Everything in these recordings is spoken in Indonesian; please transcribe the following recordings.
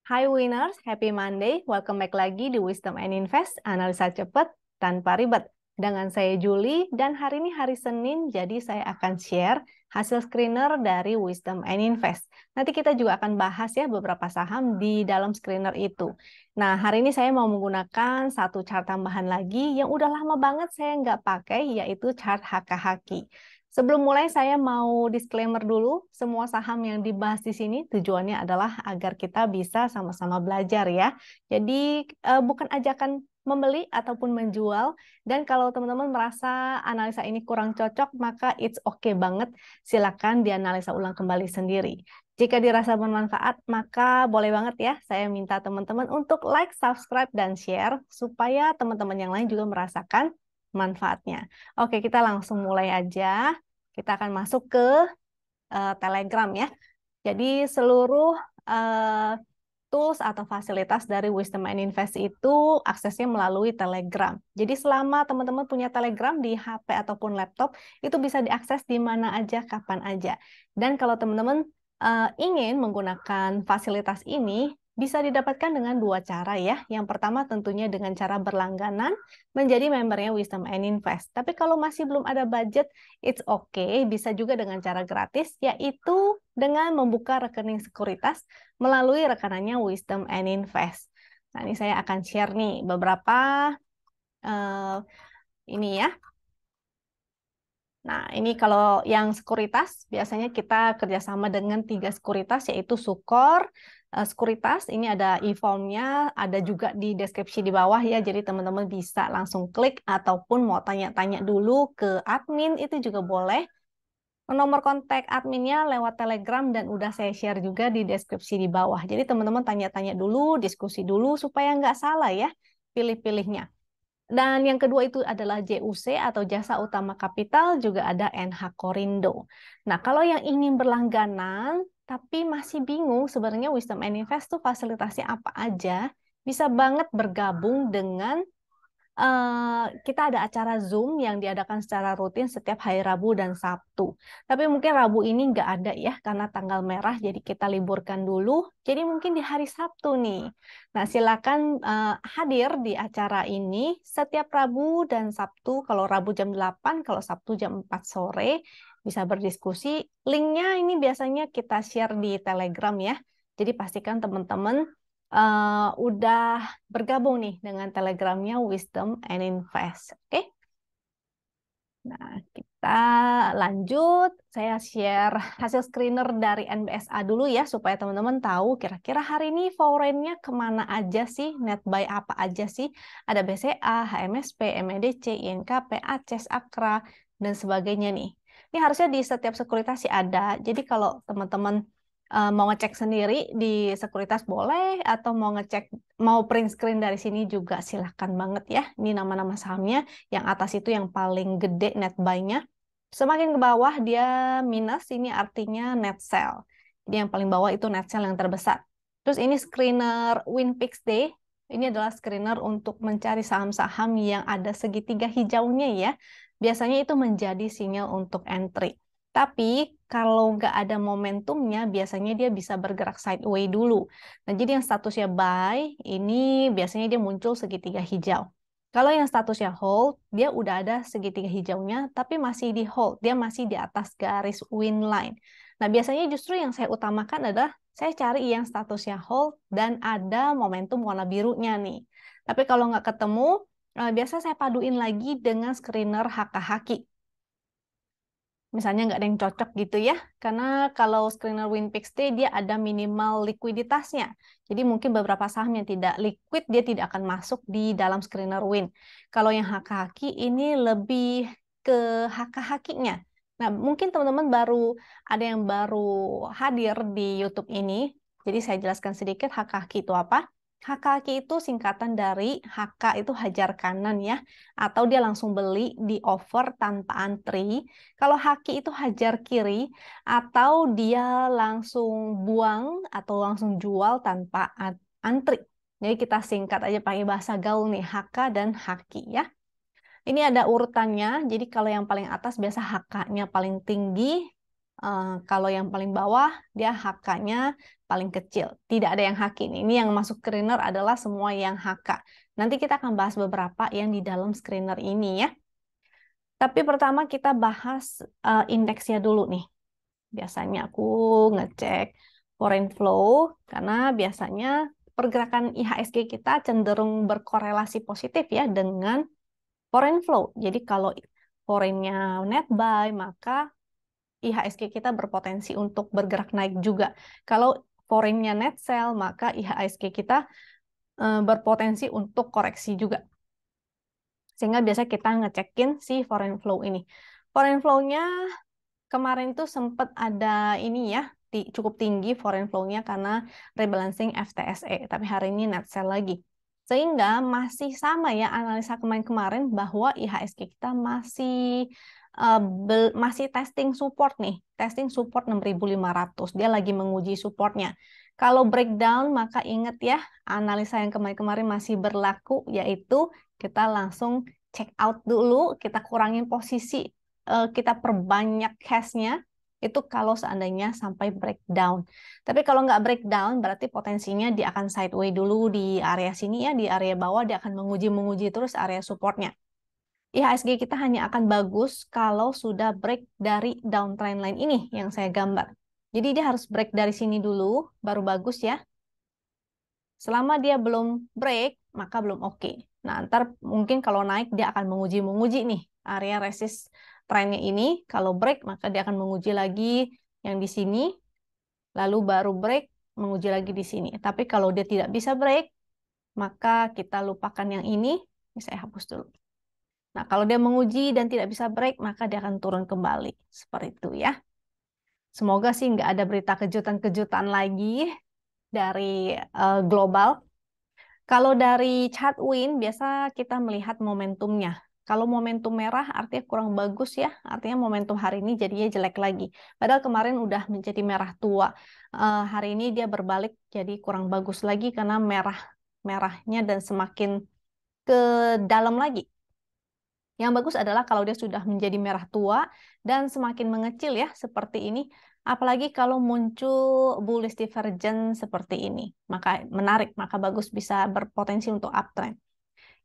Hai winners, happy Monday. Welcome back lagi di Wisdom and Invest, analisa cepat tanpa ribet. Dengan saya Julie, dan hari ini hari Senin, jadi saya akan share hasil screener dari Wisdom and Invest. Nanti kita juga akan bahas ya beberapa saham di dalam screener itu. Nah, hari ini saya mau menggunakan satu chart tambahan lagi yang udah lama banget saya nggak pakai, yaitu chart HKHQ. Sebelum mulai, saya mau disclaimer dulu, semua saham yang dibahas di sini tujuannya adalah agar kita bisa sama-sama belajar ya. Jadi bukan ajakan membeli ataupun menjual, dan kalau teman-teman merasa analisa ini kurang cocok, maka it's okay banget, silakan dianalisa ulang kembali sendiri. Jika dirasa bermanfaat, maka boleh banget ya, saya minta teman-teman untuk like, subscribe, dan share, supaya teman-teman yang lain juga merasakan manfaatnya. Oke, kita langsung mulai aja. Kita akan masuk ke Telegram ya. Jadi seluruh tools atau fasilitas dari Wisdom and Invest itu aksesnya melalui Telegram. Jadi selama teman-teman punya Telegram di HP ataupun laptop, itu bisa diakses di mana aja, kapan aja. Dan kalau teman-teman ingin menggunakan fasilitas ini, bisa didapatkan dengan dua cara ya. Yang pertama tentunya dengan cara berlangganan, menjadi membernya Wisdom and Invest. Tapi kalau masih belum ada budget, it's okay, bisa juga dengan cara gratis, yaitu dengan membuka rekening sekuritas melalui rekanannya Wisdom and Invest. Nah, ini saya akan share nih beberapa ini ya. Nah, ini kalau yang sekuritas, biasanya kita kerjasama dengan 3 sekuritas, yaitu Sukor, sekuritas, ini ada e-formnya, ada juga di deskripsi di bawah ya, jadi teman-teman bisa langsung klik, ataupun mau tanya-tanya dulu ke admin, itu juga boleh. Nomor kontak adminnya lewat Telegram, dan udah saya share juga di deskripsi di bawah. Jadi teman-teman tanya-tanya dulu, diskusi dulu, supaya nggak salah ya pilih-pilihnya. Dan yang kedua itu adalah JUC atau Jasa Utama Kapital, juga ada NH Korindo. Nah, kalau yang ingin berlangganan tapi masih bingung sebenarnya Wisdom and Invest tuh fasilitasnya apa aja, bisa banget bergabung dengan kita ada acara Zoom yang diadakan secara rutin setiap hari Rabu dan Sabtu. Tapi mungkin Rabu ini nggak ada ya, karena tanggal merah, jadi kita liburkan dulu. Jadi mungkin di hari Sabtu nih. Nah, silakan hadir di acara ini setiap Rabu dan Sabtu. Kalau Rabu jam 8, kalau Sabtu jam 4 sore, bisa berdiskusi. Linknya ini biasanya kita share di Telegram ya. Jadi pastikan teman-teman udah bergabung nih dengan Telegramnya Wisdom and Invest. Oke? Nah, kita lanjut. Saya share hasil screener dari NBSA dulu ya, supaya teman-teman tahu kira-kira hari ini foreign-nya kemana aja sih, net buy apa aja sih. Ada BCA, HMSP, MEDC, INKP, ACES, Akra, dan sebagainya nih. Ini harusnya di setiap sekuritas sih ada. Jadi kalau teman-teman mau ngecek sendiri di sekuritas boleh, atau mau print screen dari sini juga silahkan banget ya. Ini nama-nama sahamnya. Yang atas itu yang paling gede net buy-nya. Semakin ke bawah dia minus, ini artinya net sell. Jadi yang paling bawah itu net sell yang terbesar. Terus ini screener WinPix Day. Ini adalah screener untuk mencari saham-saham yang ada segitiga hijaunya ya. Biasanya itu menjadi sinyal untuk entry. Tapi kalau nggak ada momentumnya, biasanya dia bisa bergerak sideways dulu. Nah, jadi yang statusnya buy, ini biasanya dia muncul segitiga hijau. Kalau yang statusnya hold, dia udah ada segitiga hijaunya, tapi masih di hold. Dia masih di atas garis win line. Nah, biasanya justru yang saya utamakan adalah saya cari yang statusnya hold dan ada momentum warna birunya nih. Tapi kalau nggak ketemu, biasa saya paduin lagi dengan screener HKHQ. Misalnya nggak ada yang cocok gitu ya, karena kalau screener WinPix dia ada minimal likuiditasnya. Jadi mungkin beberapa saham yang tidak liquid dia tidak akan masuk di dalam screener Win. Kalau yang HKHQ ini lebih ke HKHQ-nya. Nah, mungkin teman-teman ada yang baru hadir di YouTube ini. Jadi saya jelaskan sedikit HKHQ itu apa. HKQ itu singkatan dari HK itu hajar kanan ya, atau dia langsung beli di offer tanpa antri. Kalau haki itu hajar kiri, atau dia langsung buang atau langsung jual tanpa antri. Jadi kita singkat aja pakai bahasa gaul nih, HK dan haki ya. Ini ada urutannya, jadi kalau yang paling atas biasa HK-nya paling tinggi, Kalau yang paling bawah, dia HK-nya paling kecil. Tidak ada yang HQ. Ini yang masuk screener adalah semua yang HK. Nanti kita akan bahas beberapa yang di dalam screener ini ya. Tapi pertama kita bahas indeksnya dulu nih. Biasanya aku ngecek foreign flow, karena biasanya pergerakan IHSG kita cenderung berkorelasi positif ya dengan foreign flow. Jadi kalau foreign-nya net buy, maka IHSG kita berpotensi untuk bergerak naik juga. Kalau foreign-nya net sell, maka IHSG kita berpotensi untuk koreksi juga. Sehingga biasa kita ngecekin si foreign flow ini. Foreign flow-nya kemarin itu sempat ada ini ya, cukup tinggi foreign flow-nya karena rebalancing FTSE. Tapi hari ini net sell lagi. Sehingga masih sama ya analisa kemarin-kemarin bahwa IHSG kita masih testing support nih. Testing support 6.500. Dia lagi menguji supportnya. Kalau breakdown maka ingat ya, analisa yang kemarin-kemarin masih berlaku, yaitu kita langsung check out dulu, kita kurangin posisi, kita perbanyak cash-nya, itu kalau seandainya sampai breakdown. Tapi kalau nggak breakdown, berarti potensinya dia akan sideway dulu di area sini ya, di area bawah dia akan menguji terus area supportnya. IHSG kita hanya akan bagus kalau sudah break dari downtrend line ini yang saya gambar. Jadi dia harus break dari sini dulu, baru bagus ya. Selama dia belum break, maka belum oke. Nah, ntar mungkin kalau naik dia akan menguji nih area resist trennya ini. Kalau break, maka dia akan menguji lagi yang di sini, lalu baru break, menguji lagi di sini. Tapi kalau dia tidak bisa break, maka kita lupakan yang ini. Ini saya hapus dulu. Nah, kalau dia menguji dan tidak bisa break, maka dia akan turun kembali. Seperti itu ya. Semoga sih nggak ada berita kejutan-kejutan lagi dari global. Kalau dari chart win, biasa kita melihat momentumnya. Kalau momentum merah artinya kurang bagus ya, artinya momentum hari ini jadinya jelek lagi. Padahal kemarin udah menjadi merah tua. Hari ini dia berbalik jadi kurang bagus lagi karena merahnya dan semakin ke dalam lagi. Yang bagus adalah kalau dia sudah menjadi merah tua dan semakin mengecil ya, seperti ini. Apalagi kalau muncul bullish divergence seperti ini. Maka menarik, maka bagus, bisa berpotensi untuk uptrend.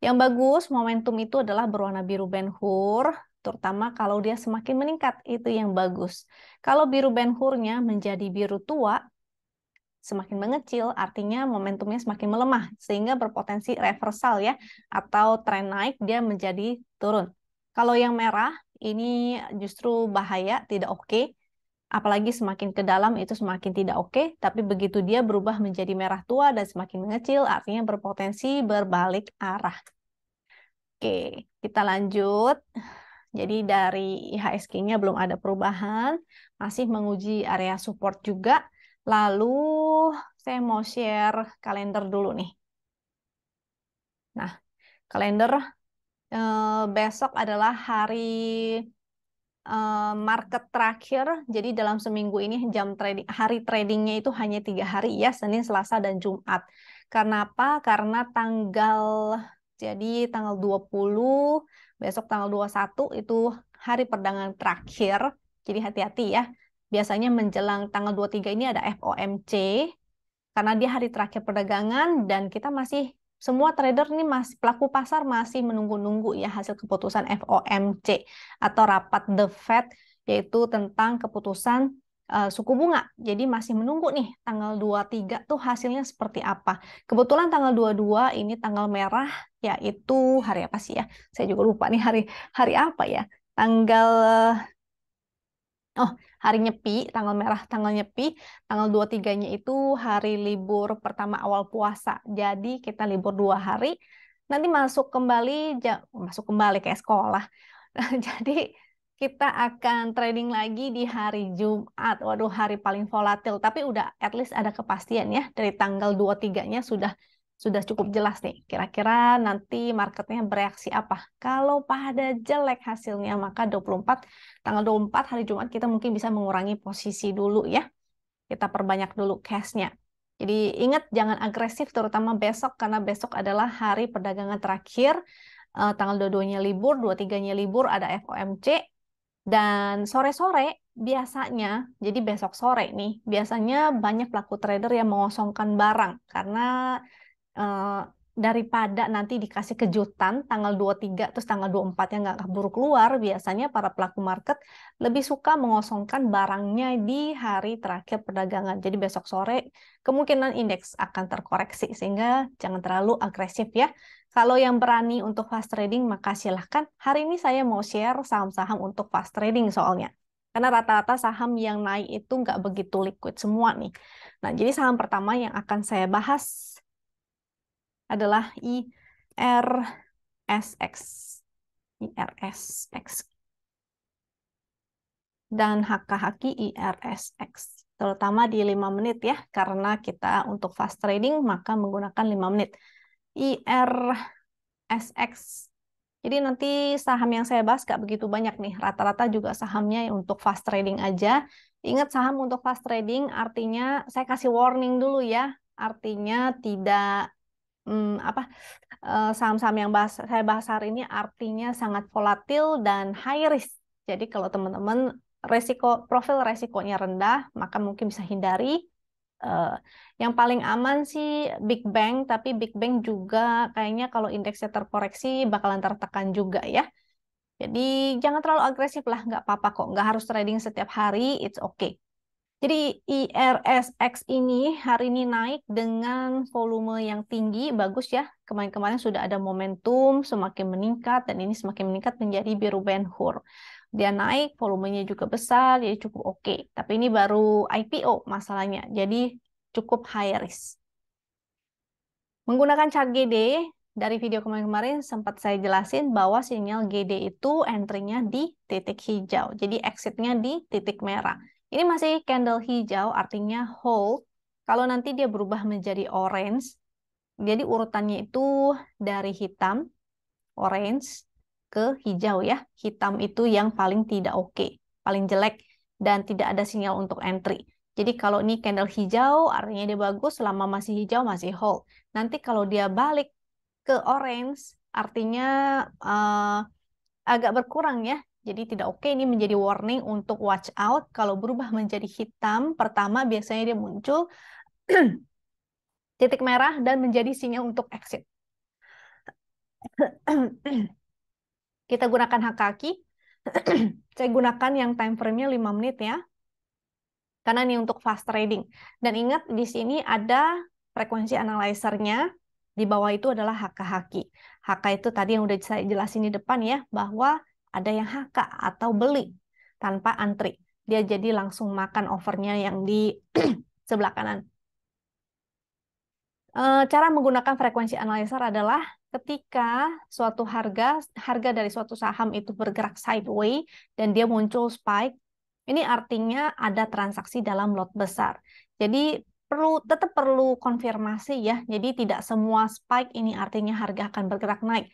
Yang bagus, momentum itu adalah berwarna biru Ben-Hur, terutama kalau dia semakin meningkat, itu yang bagus. Kalau biru Ben-Hurnya menjadi biru tua, semakin mengecil, artinya momentumnya semakin melemah, sehingga berpotensi reversal ya, atau tren naik dia menjadi turun. Kalau yang merah, ini justru bahaya, tidak oke. Apalagi semakin ke dalam itu semakin tidak oke, tapi begitu dia berubah menjadi merah tua dan semakin mengecil, artinya berpotensi berbalik arah. Oke, kita lanjut. Jadi dari IHSG-nya belum ada perubahan, masih menguji area support juga. Lalu saya mau share kalender dulu nih. Nah, kalender besok adalah hari market terakhir. Jadi dalam seminggu ini hari tradingnya itu hanya 3 hari ya, Senin, Selasa, dan Jumat. Karena apa? Karena jadi tanggal 20, besok tanggal 21 itu hari perdagangan terakhir. Jadi hati-hati ya. Biasanya menjelang tanggal 23 ini ada FOMC, karena dia hari terakhir perdagangan dan kita semua trader ini pelaku pasar masih menunggu-nunggu ya hasil keputusan FOMC atau rapat The Fed, yaitu tentang keputusan suku bunga. Jadi masih menunggu nih tanggal 23 tuh hasilnya seperti apa. Kebetulan tanggal 22 ini tanggal merah, yaitu hari apa sih ya? Saya juga lupa nih hari apa ya. Hari Nyepi, tanggal merah, tanggal Nyepi, tanggal 23-nya itu hari libur pertama awal puasa. Jadi kita libur 2 hari, nanti masuk kembali kayak sekolah. Jadi kita akan trading lagi di hari Jumat. Waduh, hari paling volatil. Tapi udah at least ada kepastian ya. Dari tanggal 23-nya sudah cukup jelas nih. Kira-kira nanti marketnya bereaksi apa. Kalau pada jelek hasilnya, maka tanggal 24 hari Jumat kita mungkin bisa mengurangi posisi dulu ya. Kita perbanyak dulu cash-nya. Jadi ingat jangan agresif terutama besok, karena besok adalah hari perdagangan terakhir. Tanggal 22-nya libur, 23-nya libur, ada FOMC. Dan sore-sore biasanya, jadi besok sore nih, biasanya banyak pelaku trader yang mengosongkan barang karena eh, daripada nanti dikasih kejutan tanggal 23 terus tanggal 24 yang nggak keburu keluar, biasanya para pelaku market lebih suka mengosongkan barangnya di hari terakhir perdagangan. Jadi besok sore kemungkinan indeks akan terkoreksi sehingga jangan terlalu agresif ya. Kalau yang berani untuk fast trading maka silahkan. Hari ini saya mau share saham-saham untuk fast trading soalnya. Karena rata-rata saham yang naik itu nggak begitu liquid semua nih. Nah, jadi saham pertama yang akan saya bahas adalah IRSX. IRSX. Dan HKHQ IRSX. Terutama di 5 menit ya, karena kita untuk fast trading maka menggunakan 5 menit. IRSX. Jadi nanti saham yang saya bahas gak begitu banyak nih. Rata-rata juga sahamnya untuk fast trading aja. Ingat saham untuk fast trading artinya saya kasih warning dulu ya. Artinya tidak apa saham-saham yang saya bahas hari ini artinya sangat volatil dan high risk. Jadi kalau teman-teman profil resikonya rendah, maka mungkin bisa hindari. Eh, yang paling aman sih Big Bang, tapi Big Bang juga kayaknya kalau indeksnya terkoreksi bakalan tertekan juga ya. Jadi jangan terlalu agresif lah, nggak apa-apa kok. Nggak harus trading setiap hari, it's okay. Jadi IRSX ini hari ini naik dengan volume yang tinggi, bagus ya. Kemarin-kemarin sudah ada momentum, semakin meningkat, dan ini semakin meningkat menjadi biru Ben Hur. Dia naik, volumenya juga besar, jadi cukup oke. Tapi ini baru IPO masalahnya, jadi cukup high risk. Menggunakan chart GD, dari video kemarin-kemarin sempat saya jelasin bahwa sinyal GD itu entry-nya di titik hijau, jadi exit-nya di titik merah. Ini masih candle hijau, artinya hold. Kalau nanti dia berubah menjadi orange, jadi urutannya itu dari hitam, orange, ke hijau ya. Hitam itu yang paling tidak oke, paling jelek, dan tidak ada sinyal untuk entry. Jadi kalau ini candle hijau, artinya dia bagus, selama masih hijau, masih hold. Nanti kalau dia balik ke orange, artinya agak berkurang ya. Jadi tidak oke, ini menjadi warning untuk watch out. Kalau berubah menjadi hitam, pertama biasanya dia muncul titik merah dan menjadi sinyal untuk exit. Kita gunakan hak kaki. Saya gunakan yang time frame-nya 5 menit ya. Karena ini untuk fast trading. Dan ingat di sini ada frekuensi analyzer-nya. Di bawah itu adalah HK-HQ. HK itu tadi yang udah saya jelasin di depan ya, bahwa ada yang HK atau beli tanpa antri. Dia jadi langsung makan overnya yang di sebelah kanan. Cara menggunakan frekuensi analyzer adalah ketika suatu harga dari suatu saham itu bergerak sideways dan dia muncul spike, ini artinya ada transaksi dalam lot besar. Jadi tetap perlu konfirmasi ya. Jadi tidak semua spike ini artinya harga akan bergerak naik.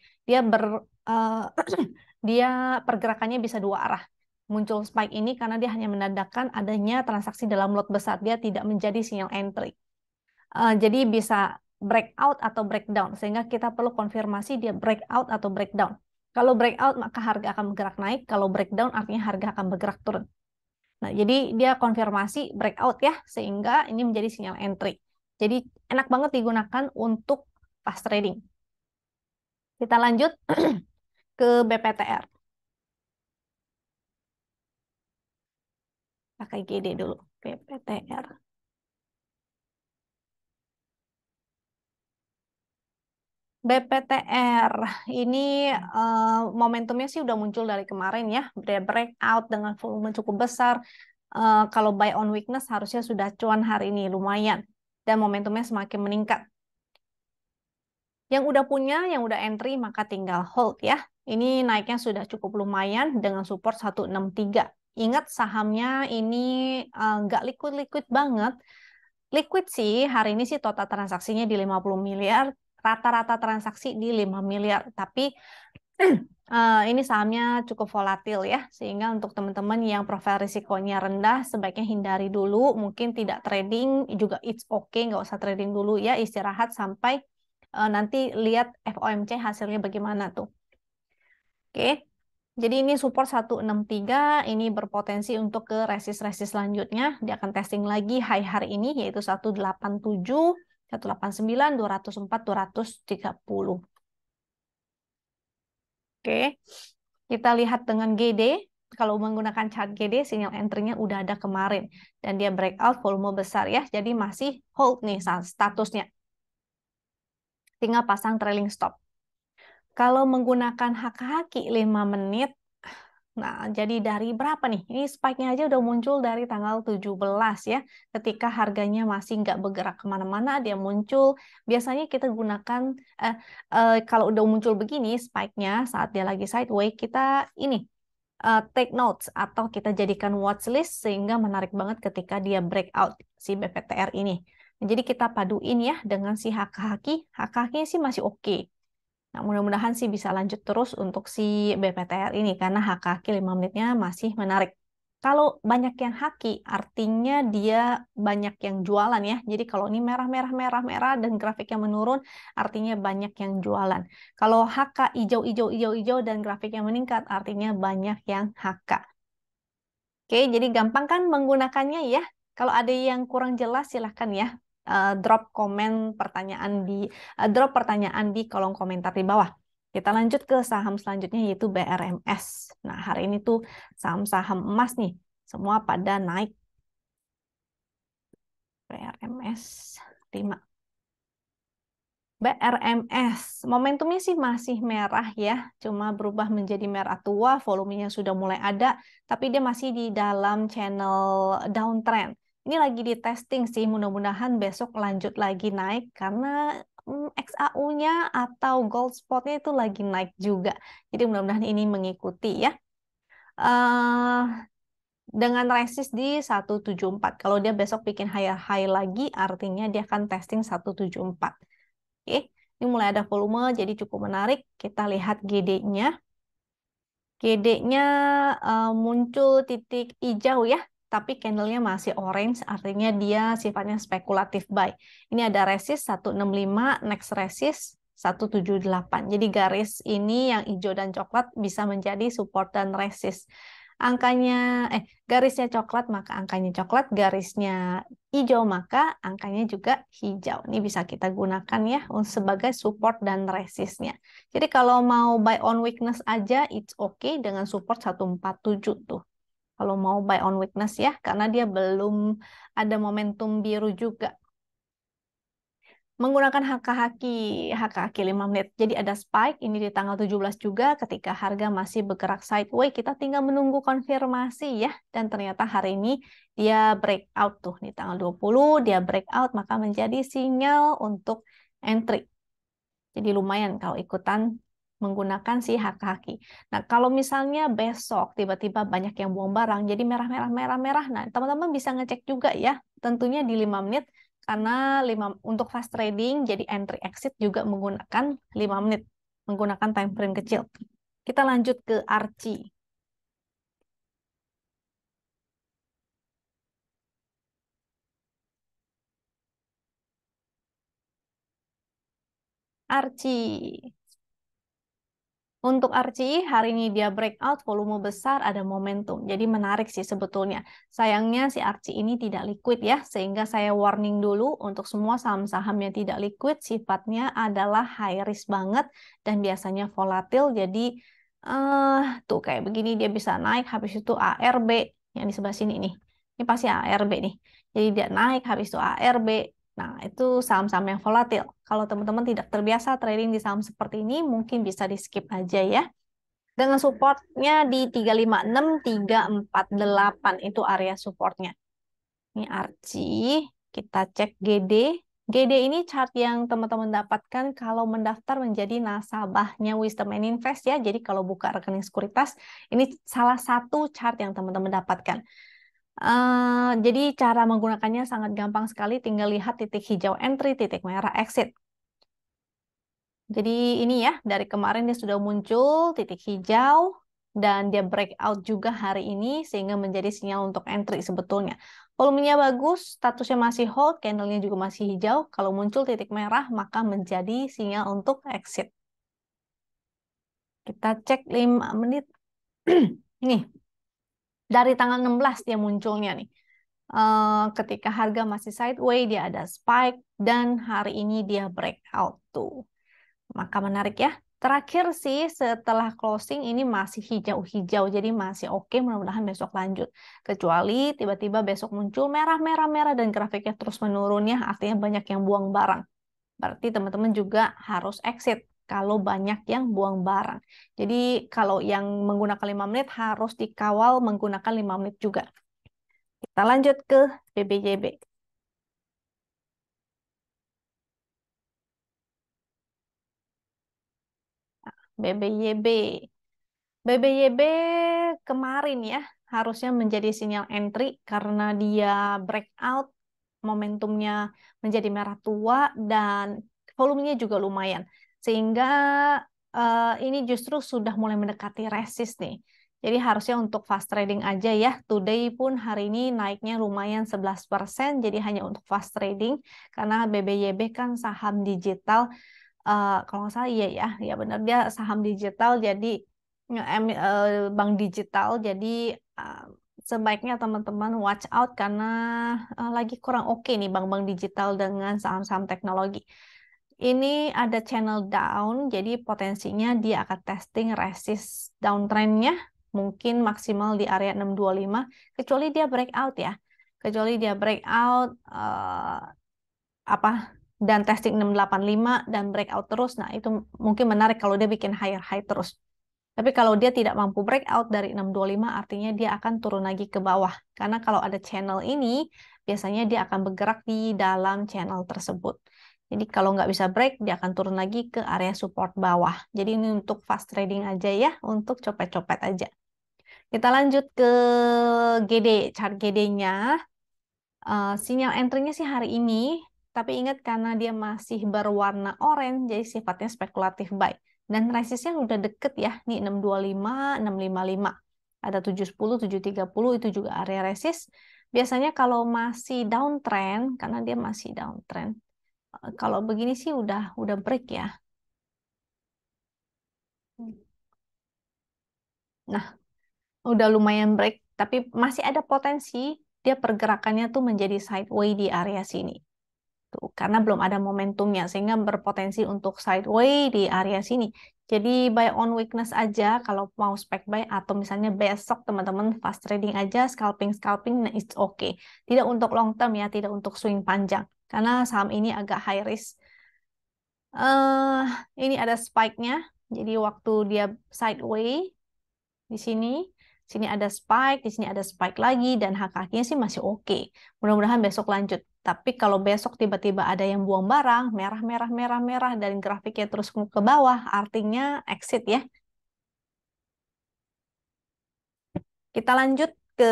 Dia pergerakannya bisa dua arah. Muncul spike ini karena dia hanya menandakan adanya transaksi dalam lot besar. Dia tidak menjadi sinyal entry. Jadi bisa breakout atau breakdown, sehingga kita perlu konfirmasi dia breakout atau breakdown. Kalau breakout maka harga akan bergerak naik, kalau breakdown artinya harga akan bergerak turun. Nah, jadi dia konfirmasi breakout ya, sehingga ini menjadi sinyal entry. Jadi enak banget digunakan untuk fast trading. Kita lanjut ke BPTR. Pakai GD dulu, BPTR. BPTR ini momentumnya sih udah muncul dari kemarin ya, dia breakout dengan volume cukup besar. Kalau buy on weakness harusnya sudah cuan hari ini lumayan dan momentumnya semakin meningkat. Yang udah punya, yang udah entry maka tinggal hold ya. Ini naiknya sudah cukup lumayan dengan support 163. Ingat sahamnya ini nggak liquid-liquid banget. Liquid sih, hari ini sih total transaksinya di 50 miliar, rata-rata transaksi di 5 miliar. Tapi ini sahamnya cukup volatil ya, sehingga untuk teman-teman yang profil risikonya rendah, sebaiknya hindari dulu. Mungkin tidak trading, juga it's okay, nggak usah trading dulu ya, istirahat sampai nanti lihat FOMC hasilnya bagaimana tuh. Oke, Jadi ini support 163, ini berpotensi untuk ke resist-resist selanjutnya. Dia akan testing lagi high hari ini, yaitu 187, 189, 204, 230. Oke, kita lihat dengan GD. Kalau menggunakan chart GD, sinyal entry-nya udah ada kemarin. Dan dia breakout volume besar ya, jadi masih hold nih statusnya. Tinggal pasang trailing stop. Kalau menggunakan haki 5 menit, nah jadi dari berapa nih? Ini spike-nya aja udah muncul dari tanggal 17 ya. Ketika harganya masih nggak bergerak kemana-mana, dia muncul. Biasanya kita gunakan, kalau udah muncul begini spike-nya saat dia lagi sideways, kita ini take notes atau kita jadikan watchlist sehingga menarik banget ketika dia breakout si BPTR ini. Jadi kita paduin ya dengan si haki. Haki sih masih oke. Nah, mudah-mudahan sih bisa lanjut terus untuk si BPTR ini karena haki 5 menitnya masih menarik. Kalau banyak yang haki, artinya dia banyak yang jualan ya. Jadi kalau ini merah dan grafiknya menurun, artinya banyak yang jualan. Kalau HK hijau dan grafiknya meningkat, artinya banyak yang HK. Oke, jadi gampang kan menggunakannya ya. Kalau ada yang kurang jelas silahkan ya drop pertanyaan di kolom komentar di bawah. Kita lanjut ke saham selanjutnya yaitu BRMS. Nah, hari ini tuh saham-saham emas nih semua pada naik. BRMS 5. BRMS, momentumnya sih masih merah ya, cuma berubah menjadi merah tua, volumenya sudah mulai ada, tapi dia masih di dalam channel downtrend. Ini lagi di testing sih, mudah-mudahan besok lanjut lagi naik karena XAU-nya atau gold spot-nya itu lagi naik juga. Jadi mudah-mudahan ini mengikuti ya. eh dengan resist di 174. Kalau dia besok bikin higher high lagi, artinya dia akan testing 174. Oke, ini mulai ada volume, jadi cukup menarik. Kita lihat GD-nya. GD-nya muncul titik hijau ya, tapi candle-nya masih orange, artinya dia sifatnya spekulatif buy. Ini ada resist 165, next resist 178. Jadi garis ini yang hijau dan coklat bisa menjadi support dan resist. Angkanya, garisnya coklat maka angkanya coklat, garisnya hijau maka angkanya juga hijau. Ini bisa kita gunakan ya sebagai support dan resistnya. Jadi kalau mau buy on weakness aja, it's okay dengan support 147 tuh. Kalau mau buy on weakness ya, karena dia belum ada momentum biru juga. Menggunakan haki 5 menit. Jadi ada spike, ini di tanggal 17 juga, ketika harga masih bergerak sideways, kita tinggal menunggu konfirmasi ya. Dan ternyata hari ini dia breakout tuh, di tanggal 20, dia breakout, maka menjadi sinyal untuk entry. Jadi lumayan kalau ikutan menggunakan si haki. Nah, kalau misalnya besok tiba-tiba banyak yang buang barang, jadi merah. Nah, teman-teman bisa ngecek juga ya, tentunya di 5 menit, karena untuk fast trading, jadi entry exit juga menggunakan 5 menit, menggunakan time frame kecil. Kita lanjut ke Archie. Archie. Untuk Archie, hari ini dia breakout, volume besar, ada momentum. Jadi menarik sih sebetulnya. Sayangnya si Archie ini tidak liquid ya, sehingga saya warning dulu untuk semua saham-saham yang tidak liquid, sifatnya adalah high risk banget dan biasanya volatil. Jadi tuh kayak begini dia bisa naik, habis itu ARB yang di sebelah sini nih. Ini pasti ARB nih. Jadi dia naik, habis itu ARB. Nah, itu saham-saham yang volatil. Kalau teman-teman tidak terbiasa trading di saham seperti ini, mungkin bisa di-skip aja ya. Dengan supportnya di 356, 348 itu area supportnya. Ini Archie, kita cek GD. GD ini chart yang teman-teman dapatkan kalau mendaftar menjadi nasabahnya Wisdom and Invest ya. Jadi kalau buka rekening sekuritas, ini salah satu chart yang teman-teman dapatkan. Jadi cara menggunakannya sangat gampang sekali, tinggal lihat titik hijau entry, titik merah exit. Jadi ini ya, dari kemarin dia sudah muncul titik hijau, dan dia breakout juga hari ini, sehingga menjadi sinyal untuk entry sebetulnya. Volumenya bagus, statusnya masih hold, candlenya juga masih hijau. Kalau muncul titik merah, maka menjadi sinyal untuk exit. Kita cek 5 menit. Nih, dari tanggal 16 dia munculnya nih. Ketika harga masih sideways, dia ada spike, dan hari ini dia breakout tuh. Maka menarik ya. Terakhir sih setelah closing ini masih hijau-hijau, jadi masih oke, mudah-mudahan besok lanjut. Kecuali tiba-tiba besok muncul merah-merah-merah dan grafiknya terus menurun ya, artinya banyak yang buang barang. Berarti teman-teman juga harus exit kalau banyak yang buang barang. Jadi kalau yang menggunakan 5 menit harus dikawal menggunakan 5 menit juga. Kita lanjut ke BBYB. BBYB. BBYB kemarin ya harusnya menjadi sinyal entry karena dia breakout, momentumnya menjadi merah tua dan volumenya juga lumayan. Sehingga ini justru sudah mulai mendekati resist nih. Jadi harusnya untuk fast trading aja ya. Today pun hari ini naiknya lumayan 11%, jadi hanya untuk fast trading karena BBYB kan saham digital. Kalau nggak salah iya ya, ya benar dia saham digital, jadi bank digital, jadi uh, sebaiknya teman-teman watch out karena lagi kurang oke nih bank-bank digital dengan saham-saham teknologi. Ini ada channel down, jadi potensinya dia akan testing resist downtrendnya, mungkin maksimal di area 625, kecuali dia breakout ya. Kecuali dia breakout, apa dan testing 685 dan breakout terus. Nah, itu mungkin menarik kalau dia bikin higher high terus. Tapi kalau dia tidak mampu breakout dari 625 artinya dia akan turun lagi ke bawah. Karena kalau ada channel ini, biasanya dia akan bergerak di dalam channel tersebut. Jadi kalau nggak bisa break, dia akan turun lagi ke area support bawah. Jadi ini untuk fast trading aja ya, untuk copet-copet aja. Kita lanjut ke GD, chart GD-nya. Sinyal entry-nya sih hari ini, tapi ingat karena dia masih berwarna oranye, jadi sifatnya spekulatif buy. Dan resistnya udah deket ya, nih 625, 655. Ada 710, 730, itu juga area resist. Biasanya kalau masih downtrend, karena dia masih downtrend, kalau begini sih udah break ya. Nah, udah lumayan break, tapi masih ada potensi dia pergerakannya tuh menjadi sideways di area sini. Tuh, karena belum ada momentumnya sehingga berpotensi untuk sideways di area sini. Jadi buy on weakness aja kalau mau spec buy atau misalnya besok teman-teman fast trading aja scalping nah it's okay. Tidak untuk long term ya, tidak untuk swing panjang karena saham ini agak high risk. eh ini ada spike-nya. Jadi waktu dia sideways di sini ada spike, di sini ada spike lagi, dan hak kakinya sih masih oke. Mudah-mudahan besok lanjut. Tapi kalau besok tiba-tiba ada yang buang barang, merah, merah, merah, merah, dan grafiknya terus ke bawah, artinya exit ya. Kita lanjut ke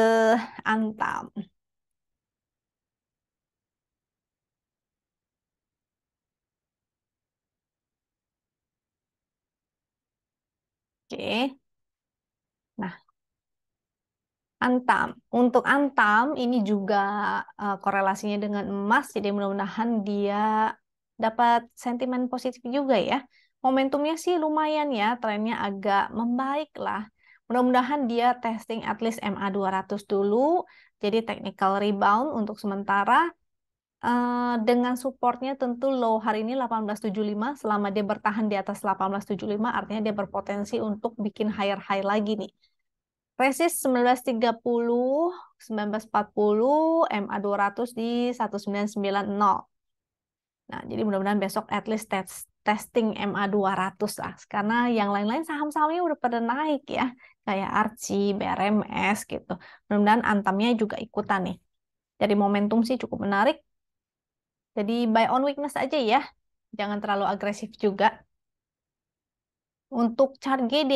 Antam. Oke. Nah, Antam. Untuk Antam ini juga korelasinya dengan emas, jadi mudah-mudahan dia dapat sentimen positif juga ya. Momentumnya sih lumayan ya, trennya agak membaik lah. Mudah-mudahan dia testing at least MA 200 dulu, jadi technical rebound untuk sementara. Dengan supportnya tentu low hari ini 1875, selama dia bertahan di atas 1875 artinya dia berpotensi untuk bikin higher high lagi nih. Resist 1930, 1940, MA 200 di 1990. Nah, jadi mudah-mudahan besok at least testing MA 200 lah. Karena yang lain-lain saham-sahamnya udah pada naik ya. Kayak Archie, BRMS gitu. Mudah-mudahan Antamnya juga ikutan nih. Jadi momentum sih cukup menarik. Jadi buy on weakness aja ya. Jangan terlalu agresif juga. Untuk chart GD,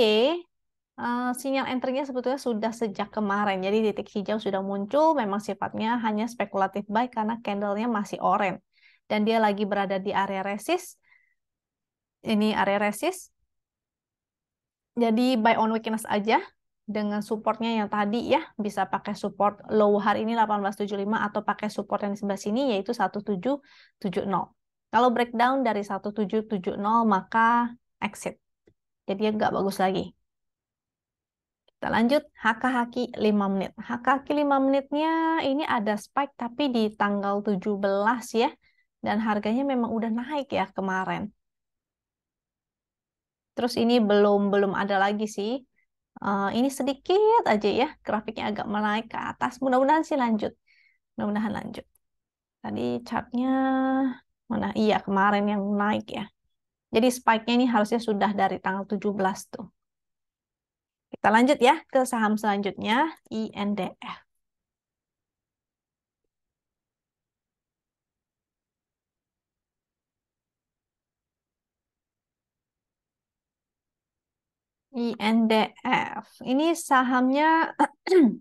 sinyal entry-nya sebetulnya sudah sejak kemarin. Jadi titik hijau sudah muncul, memang sifatnya hanya spekulatif buy karena candle-nya masih orange. Dan dia lagi berada di area resist. Ini area resist. Jadi buy on weakness aja dengan supportnya yang tadi ya. Bisa pakai support low hari ini 1875 atau pakai support yang di sebelah sini yaitu 1770. Kalau breakdown dari 1770 maka exit. Jadi nggak bagus lagi. Kita lanjut Hakahaki 5 menit. Hakahaki 5 menitnya ini ada spike tapi di tanggal 17 ya. Dan harganya memang udah naik ya kemarin. Terus ini belum ada lagi sih. Ini sedikit aja ya, grafiknya agak menaik ke atas. Mudah-mudahan sih lanjut. Mudah-mudahan lanjut. Tadi chartnya mana? Iya, kemarin yang naik ya. Jadi spike-nya ini harusnya sudah dari tanggal 17 tuh. Kita lanjut ya ke saham selanjutnya, INDF. INDF. Ini sahamnya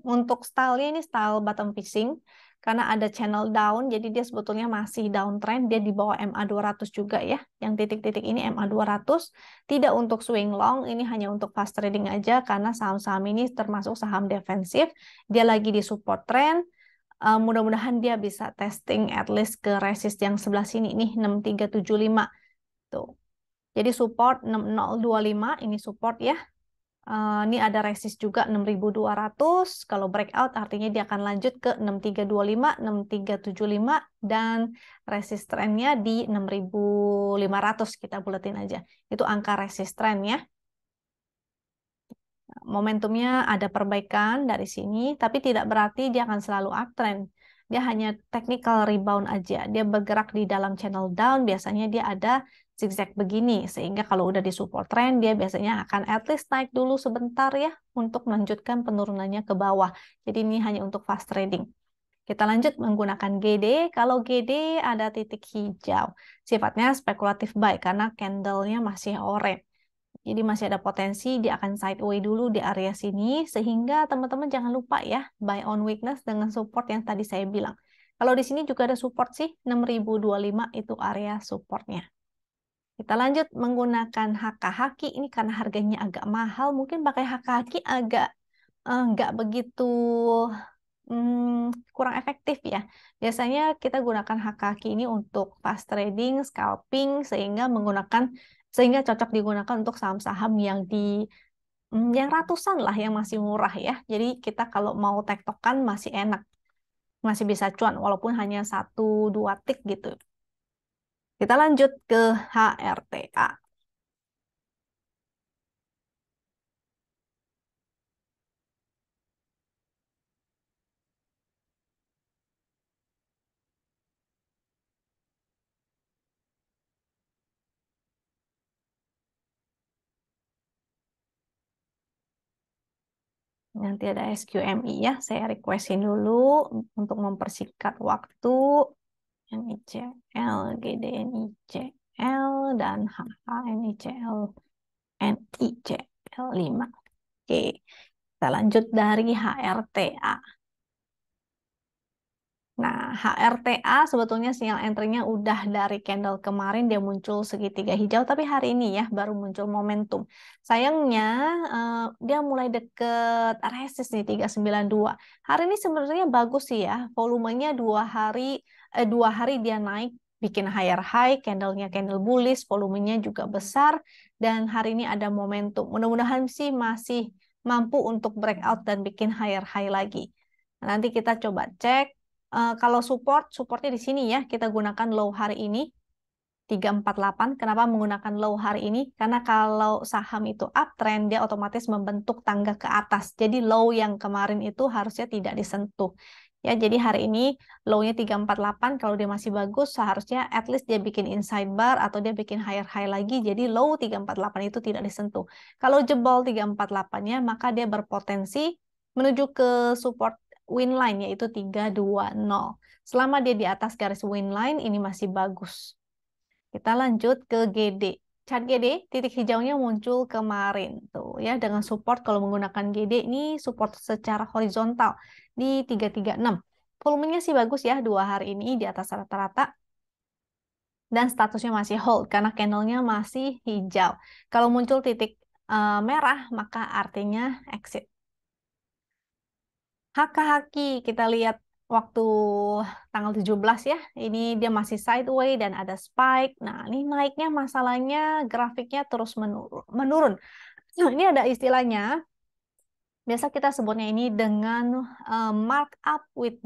untuk stylenya ini style bottom fishing karena ada channel down, jadi dia sebetulnya masih downtrend, dia di bawah MA200 juga ya. Yang titik-titik ini MA200, tidak untuk swing long, ini hanya untuk fast trading aja karena saham-saham ini termasuk saham defensif, dia lagi di support trend. Mudah-mudahan dia bisa testing at least ke resist yang sebelah sini nih 6375 tuh. Jadi support 6025 ini support ya. Ini ada resist juga 6200. Kalau breakout artinya dia akan lanjut ke 6325, 6375 dan resist trendnya di 6500 kita buletin aja. Itu angka resist trend ya. Momentumnya ada perbaikan dari sini, tapi tidak berarti dia akan selalu uptrend. Dia hanya technical rebound aja. Dia bergerak di dalam channel down, biasanya dia ada zigzag begini. Sehingga kalau udah di support trend, dia biasanya akan at least naik dulu sebentar ya, untuk melanjutkan penurunannya ke bawah. Jadi ini hanya untuk fast trading. Kita lanjut menggunakan GD. Kalau GD ada titik hijau. Sifatnya spekulatif buy, karena candle-nya masih orange. Jadi masih ada potensi dia akan sideway dulu di area sini, sehingga teman-teman jangan lupa ya, buy on weakness dengan support yang tadi saya bilang. Kalau di sini juga ada support sih, 6025 itu area supportnya. Kita lanjut menggunakan Hakahaki, ini karena harganya agak mahal, mungkin pakai Hakahaki agak nggak begitu kurang efektif ya. Biasanya kita gunakan Hakahaki ini untuk fast trading, scalping, sehingga cocok digunakan untuk saham-saham yang yang ratusan lah, yang masih murah ya. Jadi kita kalau mau tektokan masih enak, masih bisa cuan walaupun hanya 1-2 tick gitu. Kita lanjut ke HRTA. Nanti ada SQMI ya, saya requestin dulu untuk mempersingkat waktu. NICL, GDNICL, dan HHNICL, NICL 5. Oke, kita lanjut dari HRTA. Nah, HRTA sebetulnya sinyal entry-nya udah dari candle kemarin, dia muncul segitiga hijau, tapi hari ini ya baru muncul momentum. Sayangnya dia mulai deket resist nih 392. Hari ini sebenarnya bagus sih ya, volumenya 2 hari dia naik, bikin higher high, candlenya candle bullish, volumenya juga besar, dan hari ini ada momentum. Mudah-mudahan sih masih mampu untuk breakout dan bikin higher high lagi. Nanti kita coba cek. Kalau supportnya di sini ya, kita gunakan low hari ini 348. Kenapa menggunakan low hari ini? Karena kalau saham itu uptrend, dia otomatis membentuk tangga ke atas. Jadi low yang kemarin itu harusnya tidak disentuh. Ya, jadi hari ini low-nya 348, kalau dia masih bagus, seharusnya at least dia bikin inside bar atau dia bikin higher high lagi. Jadi low 348 itu tidak disentuh. Kalau jebol 348-nya, maka dia berpotensi menuju ke support win line, yaitu 320. Selama dia di atas garis win line, ini masih bagus. Kita lanjut ke GD. Chart GD, titik hijaunya muncul kemarin tuh ya, dengan support kalau menggunakan GD ini support secara horizontal di 336. Volumenya sih bagus ya, 2 hari ini di atas rata-rata. Dan statusnya masih hold karena candlenya masih hijau. Kalau muncul titik merah, maka artinya exit. Haki kita lihat waktu tanggal 17 ya. Ini dia masih sideways dan ada spike. Nah, ini naiknya masalahnya grafiknya terus menurun. Nah, ini ada istilahnya Biasa kita sebutnya ini dengan markup with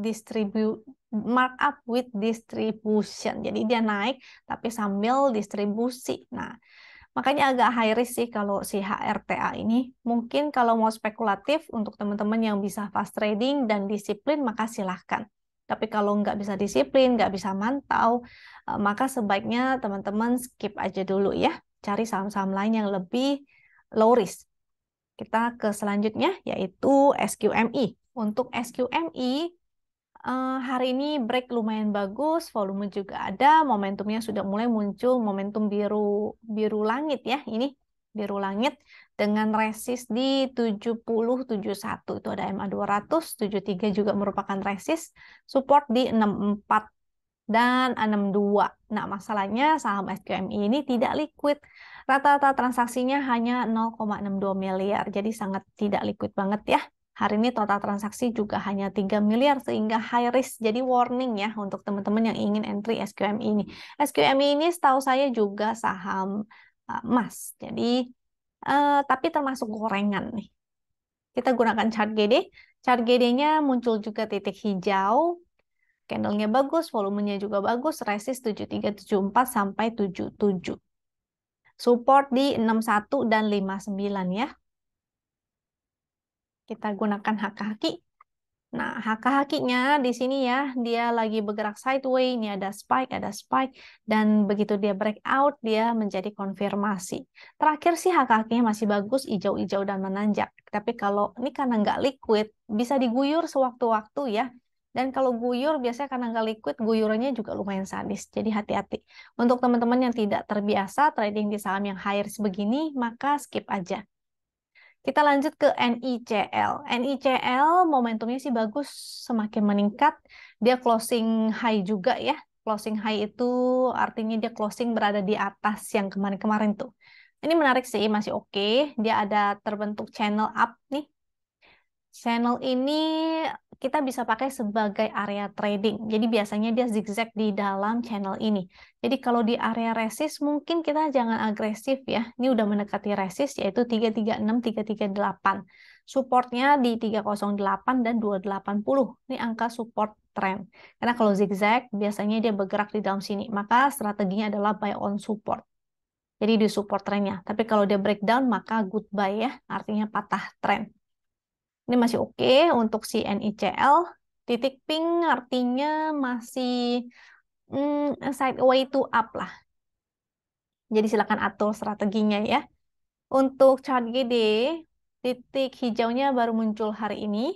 distribution. Jadi dia naik tapi sambil distribusi. Nah, makanya agak high risk sih kalau si HRTA ini. Mungkin kalau mau spekulatif untuk teman-teman yang bisa fast trading dan disiplin, maka silahkan. Tapi kalau nggak bisa disiplin, nggak bisa mantau, maka sebaiknya teman-teman skip aja dulu ya. Cari saham-saham lain yang lebih low risk. Kita ke selanjutnya, yaitu SQMI. Untuk SQMI, hari ini break lumayan bagus, volume juga ada, momentumnya sudah mulai muncul, momentum biru langit ya, ini biru langit dengan resist di 7071, itu ada MA200, 73 juga merupakan resist, support di 64 dan 62. Nah, masalahnya saham SQMI ini tidak liquid. Rata-rata transaksinya hanya 0,62 miliar, jadi sangat tidak liquid banget ya. Hari ini total transaksi juga hanya 3 miliar, sehingga high risk. Jadi warning ya untuk teman-teman yang ingin entry SQMI ini. SQMI ini setahu saya juga saham emas. Jadi, tapi termasuk gorengan nih. Kita gunakan chart GD. Chart GD-nya muncul juga titik hijau. Candlenya bagus, volumenya juga bagus, resist 7374 sampai 77. Support di 61 dan 59 ya. Kita gunakan haki-haki. Nah, haki-hakinya di sini ya, dia lagi bergerak sideways, ini ada spike, dan begitu dia breakout, dia menjadi konfirmasi. Terakhir sih haki-hakinya masih bagus, hijau-hijau dan menanjak. Tapi kalau ini karena nggak liquid, bisa diguyur sewaktu-waktu ya. Dan kalau guyur, biasanya karena nggak liquid, guyurannya juga lumayan sadis. Jadi hati-hati. Untuk teman-teman yang tidak terbiasa trading di saham yang high risk begini, maka skip aja. Kita lanjut ke NICL. NICL momentumnya sih bagus, semakin meningkat. Dia closing high juga ya. Closing high itu artinya dia closing berada di atas yang kemarin-kemarin tuh. Ini menarik sih, masih oke. Dia ada terbentuk channel up nih. Channel ini kita bisa pakai sebagai area trading. Jadi biasanya dia zigzag di dalam channel ini. Jadi kalau di area resist mungkin kita jangan agresif ya. Ini udah mendekati resist yaitu 336, 338. Supportnya di 308 dan 280. Ini angka support trend. Karena kalau zigzag biasanya dia bergerak di dalam sini. Maka strateginya adalah buy on support. Jadi di support trendnya. Tapi kalau dia breakdown maka goodbye ya. Artinya patah trend. Ini masih oke untuk si NICL. Titik pink artinya masih sideway to up lah. Jadi silakan atur strateginya ya. Untuk chart GD, titik hijaunya baru muncul hari ini.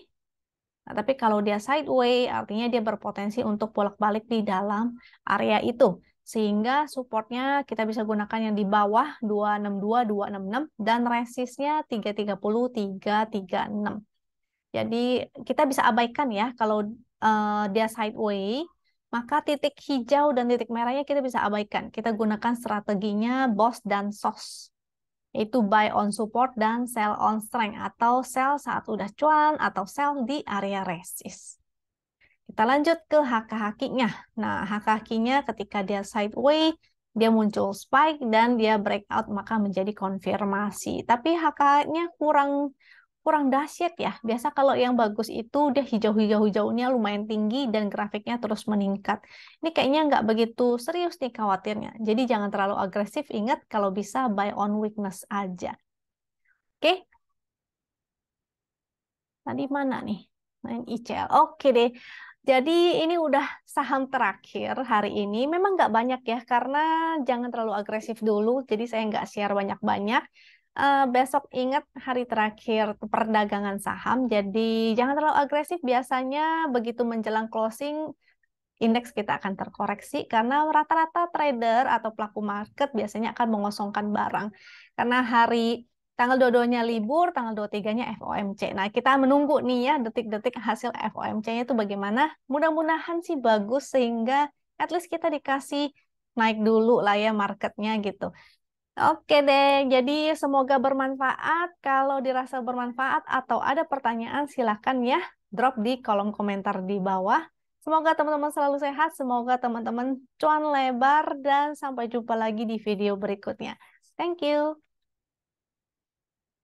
Nah, tapi kalau dia sideway, artinya dia berpotensi untuk bolak-balik di dalam area itu. Sehingga supportnya kita bisa gunakan yang di bawah 262, 266, dan resistnya 330, 336. Jadi kita bisa abaikan ya kalau dia sideway, maka titik hijau dan titik merahnya kita bisa abaikan. Kita gunakan strateginya BOS dan SOS, yaitu buy on support dan sell on strength, atau sell saat udah cuan atau sell di area resist. Kita lanjut ke haki-hakinya. Nah, haki-hakinya ketika dia sideway, dia muncul spike dan dia breakout maka menjadi konfirmasi. Tapi HK-nya kurang dahsyat ya. Biasa kalau yang bagus itu dia hijau-hijau-hijaunya lumayan tinggi dan grafiknya terus meningkat. Ini kayaknya nggak begitu serius nih khawatirnya. Jadi jangan terlalu agresif. Ingat kalau bisa buy on weakness aja. Oke. Tadi mana nih? Main ICL. Oke deh. Jadi ini udah saham terakhir hari ini. Memang nggak banyak ya, karena jangan terlalu agresif dulu. Jadi saya nggak share banyak-banyak. Besok ingat hari terakhir perdagangan saham. Jadi jangan terlalu agresif. Biasanya begitu menjelang closing, indeks kita akan terkoreksi. Karena rata-rata trader atau pelaku market biasanya akan mengosongkan barang. Karena tanggal 22-nya libur, tanggal 23-nya FOMC. Nah, kita menunggu nih ya detik-detik hasil FOMC-nya itu bagaimana. Mudah-mudahan sih bagus sehingga at least kita dikasih naik dulu lah ya marketnya gitu. Oke deh, jadi semoga bermanfaat. Kalau dirasa bermanfaat atau ada pertanyaan silahkan ya drop di kolom komentar di bawah. Semoga teman-teman selalu sehat, semoga teman-teman cuan lebar dan sampai jumpa lagi di video berikutnya. Thank you.